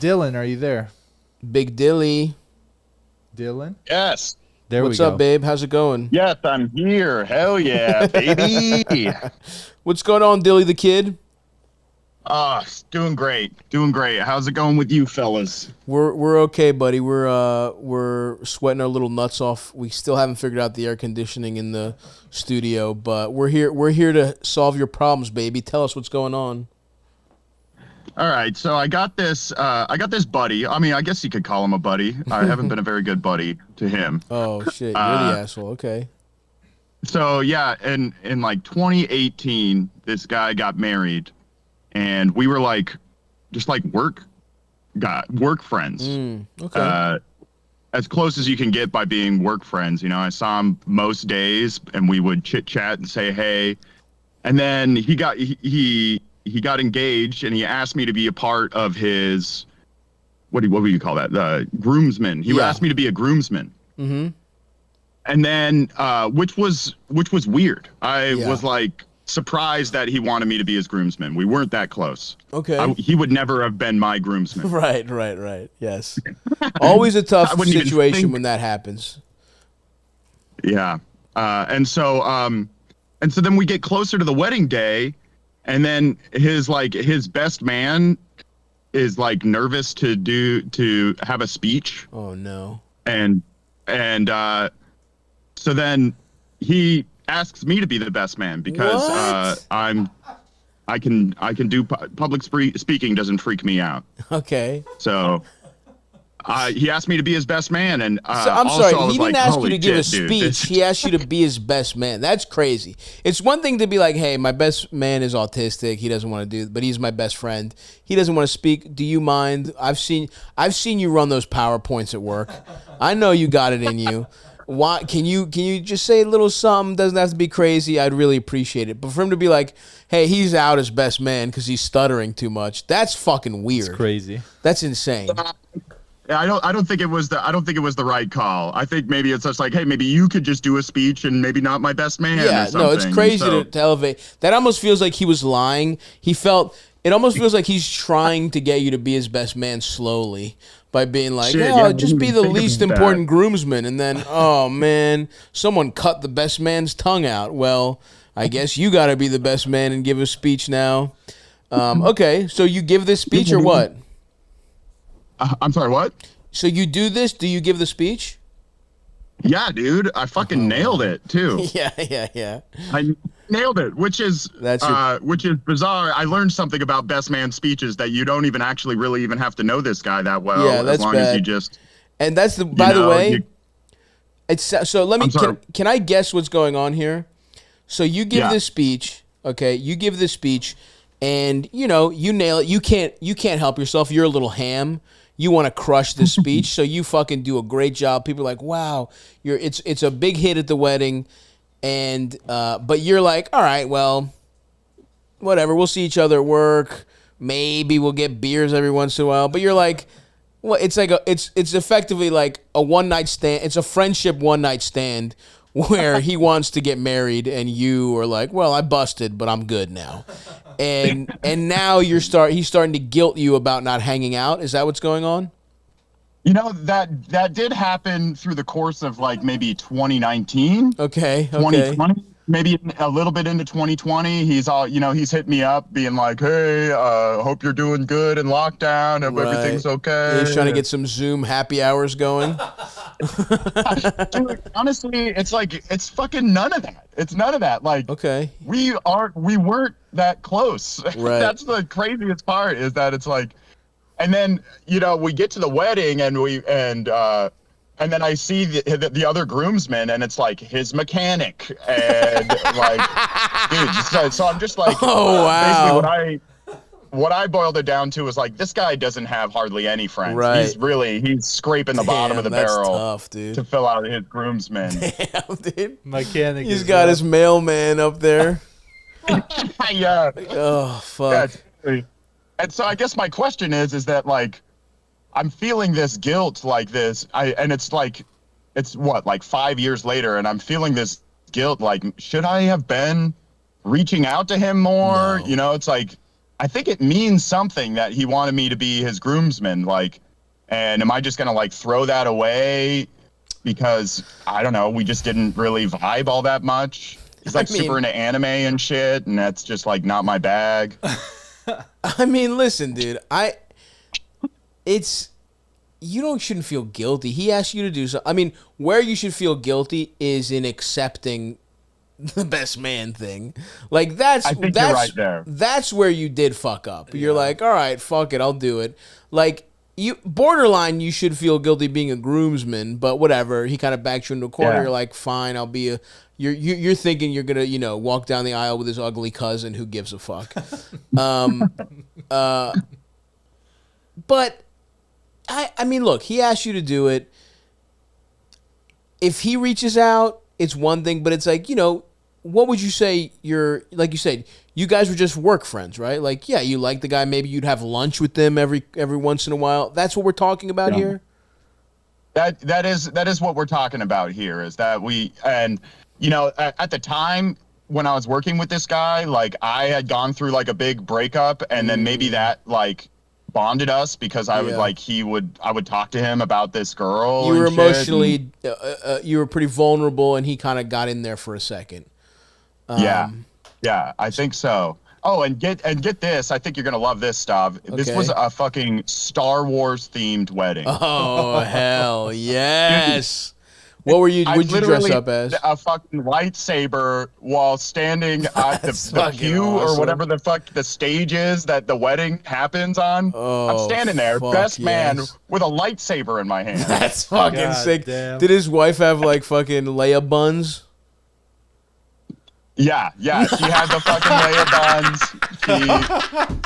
Dylan, are you there? Big Dilly. Dylan? Yes. There we go. What's up, babe? How's it going? Yes, I'm here. Hell yeah, baby. What's going on, Dilly the kid? Doing great. Doing great. How's it going with you fellas? We're okay, buddy. We're sweating our little nuts off. We still haven't figured out the air conditioning in the studio, but we're here to solve your problems, baby. Tell us what's going on. All right, so I got this buddy. I mean, I guess you could call him a buddy. I haven't been a very good buddy to him. Oh shit, you're the asshole. Okay. So yeah, in like 2018, this guy got married, and we were like, just like work friends. Okay. As close as you can get by being work friends. You know, I saw him most days, and we would chit chat and say hey. And then he got engaged, and he asked me to be a part of his what would you call that? The groomsman. He asked me to be a groomsman. Mm-hmm. And then, which was weird. I was like surprised that he wanted me to be his groomsman. We weren't that close. Okay. He would never have been my groomsman. Right. Yes. Always a tough situation when that happens. Yeah. And so then we get closer to the wedding day, and then his best man is like nervous to have a speech. Oh no. And so then he asks me to be the best man because I can do public speaking doesn't freak me out. Okay. So he asked me to be his best man, and so, I'm also sorry, I was he didn't like, ask you to give a dude, speech. He asked you to be his best man. That's crazy. It's one thing to be like, hey, my best man is autistic. He doesn't want to do, but he's my best friend. He doesn't want to speak. Do you mind? I've seen you run those PowerPoints at work. I know you got it in you. Why can you just say a little something? Doesn't have to be crazy. I'd really appreciate it. But for him to be like, hey, he's out as best man because he's stuttering too much. That's fucking weird. It's crazy. That's insane. I don't think it was the right call. I think maybe it's just like, hey, maybe you could just do a speech and maybe not my best man. Yeah, or something. no, it's crazy to elevate. That almost feels like he was lying. It almost feels like he's trying to get you to be his best man slowly by being like, just be the least important groomsman. And then, oh, man, someone cut the best man's tongue out. Well, I guess you got to be the best man and give a speech now. Okay, so you give this speech or what? I'm sorry, what? So you do this? Do you give the speech? Yeah, dude. I fucking nailed it, too. Yeah. I nailed it, which is bizarre. I learned something about best man speeches that you don't even actually really even have to know this guy that well. Yeah, that's as long bad. as you just. And that's the. By the way, it's so. Let me. Can I guess what's going on here? So you give this speech. Okay, you give this speech, and you nail it. You can't help yourself. You're a little ham. You want to crush this speech, so you fucking do a great job. People are like, wow, it's a big hit at the wedding, and but you're like, all right, well, whatever. We'll see each other at work. Maybe we'll get beers every once in a while. But you're like, well, it's like it's effectively like a one night stand. It's a friendship one night stand where he wants to get married, and you are like, well, I busted, but I'm good now. And now he's starting to guilt you about not hanging out. Is that what's going on? You know, that did happen through the course of like maybe 2019. Okay. 2020, maybe a little bit into 2020. He's hit me up being like, hey, hope you're doing good in lockdown. Hope everything's okay. He's trying to get some Zoom happy hours going. Dude, honestly, it's fucking none of that. It's none of that. Like, okay, we weren't that close. Right. That's the craziest part, is that it's like, and then we get to the wedding and then I see the other groomsmen, and it's like his mechanic and like, dude. So I'm just like, oh wow. Basically what I boiled it down to is like, this guy doesn't have hardly any friends. Right. He's scraping the bottom of the barrel tough, dude. to fill out his groomsmen. Damn, dude. Mechanic. He's got his mailman up there. Yeah. Oh fuck. Yeah, and so I guess my question is that like, I'm feeling this guilt like this. And it's like, it's what, like 5 years later, and I'm feeling this guilt. Like, should I have been reaching out to him more? No. It's like, I think it means something that he wanted me to be his groomsman. Like, and am I just gonna like throw that away because I don't know, we just didn't really vibe all that much? He's like super into anime and shit, and that's just like not my bag. I mean, listen, dude, you shouldn't feel guilty. He asked you to do something. I mean, where you should feel guilty is in accepting the best man thing. Like I think you're right there. That's where you did fuck up. You're like, all right, fuck it, I'll do it. Like borderline, you should feel guilty being a groomsman, but whatever. He kind of backs you into a corner. You're like, fine, I'll be a. You're thinking you're gonna walk down the aisle with his ugly cousin. Who gives a fuck? But I mean, look, he asked you to do it. If he reaches out, it's one thing, but it's like, what would you say like you said, you guys were just work friends, right? Like, yeah, you like the guy, maybe you'd have lunch with them every once in a while. That's what we're talking about here? That is what we're talking about here, is that at the time when I was working with this guy, like I had gone through like a big breakup, and then maybe that like bonded us because I would I would talk to him about this girl. You were emotionally, you were pretty vulnerable, and he kind of got in there for a second. Yeah, I think so. Oh, and get this. I think you're gonna love this, Stav. Okay. This was a fucking Star Wars themed wedding. Oh hell yes! What were you? What'd you dress up as? A fucking lightsaber while standing at the pew or whatever the fuck the stage is that the wedding happens on. Oh, I'm standing there, best man, with a lightsaber in my hand. That's fucking sick. Damn. Did his wife have like fucking Leia buns? Yeah, she had the fucking Leia buns.